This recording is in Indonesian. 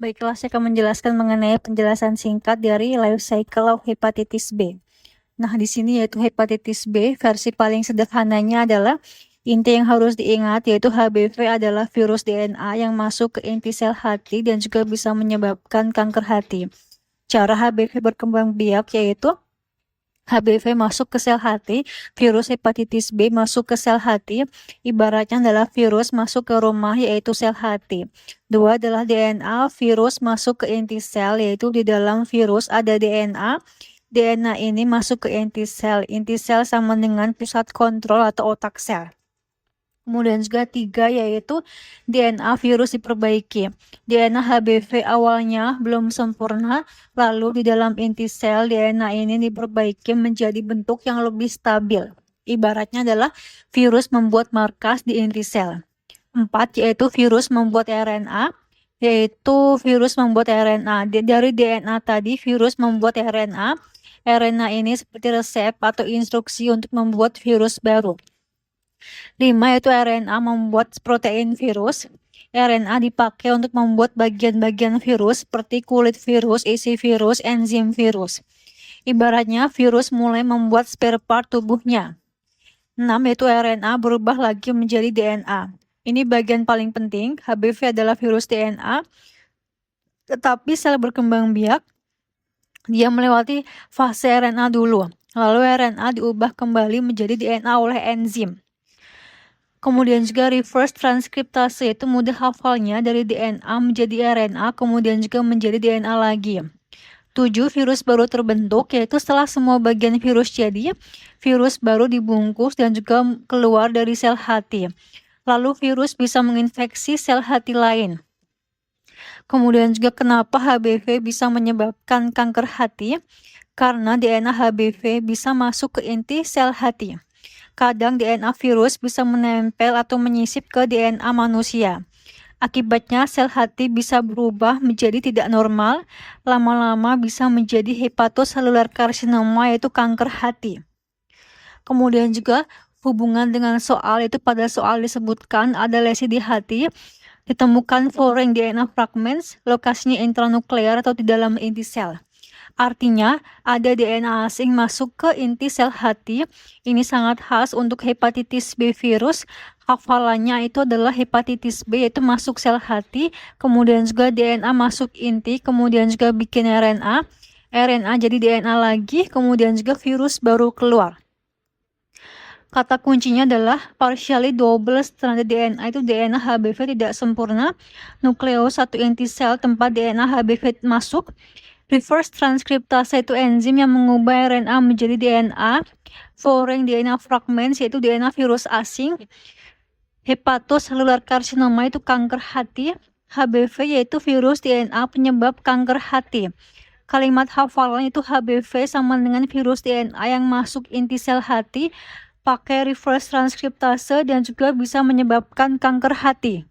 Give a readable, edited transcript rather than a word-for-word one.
Baiklah, saya akan menjelaskan mengenai penjelasan singkat dari life cycle of hepatitis B. Nah, di sini yaitu hepatitis B, versi paling sederhananya adalah inti yang harus diingat yaitu HBV adalah virus DNA yang masuk ke inti sel hati dan juga bisa menyebabkan kanker hati. Cara HBV berkembang biak yaitu HBV masuk ke sel hati, virus hepatitis B masuk ke sel hati, ibaratnya adalah virus masuk ke rumah yaitu sel hati. Dua adalah DNA, virus masuk ke inti sel yaitu di dalam virus ada DNA. DNA ini masuk ke inti sel sama dengan pusat kontrol atau otak sel. Kemudian juga 3 yaitu DNA virus diperbaiki. DNA HBV awalnya belum sempurna, lalu di dalam inti sel DNA ini diperbaiki menjadi bentuk yang lebih stabil. Ibaratnya adalah virus membuat markas di inti sel. 4 yaitu virus membuat RNA, Dari DNA tadi virus membuat RNA. RNA ini seperti resep atau instruksi untuk membuat virus baru. 5 yaitu RNA membuat protein virus. RNA dipakai untuk membuat bagian-bagian virus seperti kulit virus, isi virus, enzim virus. Ibaratnya virus mulai membuat spare part tubuhnya. 6 yaitu RNA berubah lagi menjadi DNA. Ini bagian paling penting, HBV adalah virus DNA, tetapi sel berkembang biak, dia melewati fase RNA dulu. Lalu RNA diubah kembali menjadi DNA oleh enzim. Kemudian juga reverse transkriptase, itu mudah hafalnya dari DNA menjadi RNA, kemudian juga menjadi DNA lagi. 7 virus baru terbentuk, yaitu setelah semua bagian virus jadi, virus baru dibungkus dan juga keluar dari sel hati. Lalu virus bisa menginfeksi sel hati lain. Kemudian juga kenapa HBV bisa menyebabkan kanker hati? Karena DNA HBV bisa masuk ke inti sel hati. Kadang DNA virus bisa menempel atau menyisip ke DNA manusia. Akibatnya sel hati bisa berubah menjadi tidak normal, lama-lama bisa menjadi hepatocellular carcinoma yaitu kanker hati. Kemudian juga hubungan dengan soal itu pada soal disebutkan ada lesi di hati, ditemukan foreign DNA fragments, lokasinya intranuklear atau di dalam inti sel. Artinya, ada DNA asing masuk ke inti sel hati. Ini sangat khas untuk hepatitis B virus. Hafalannya itu adalah hepatitis B, yaitu masuk sel hati, kemudian juga DNA masuk inti, kemudian juga bikin RNA. RNA jadi DNA lagi, kemudian juga virus baru keluar. Kata kuncinya adalah partially double stranded DNA, itu DNA HBV tidak sempurna. Nukleus satu inti sel tempat DNA HBV masuk. Reverse transkriptase itu enzim yang mengubah RNA menjadi DNA. Foreign DNA fragments yaitu DNA virus asing. Hepatocellular carcinoma itu kanker hati. HBV yaitu virus DNA penyebab kanker hati. Kalimat hafalan itu HBV sama dengan virus DNA yang masuk inti sel hati, pakai reverse transkriptase dan juga bisa menyebabkan kanker hati.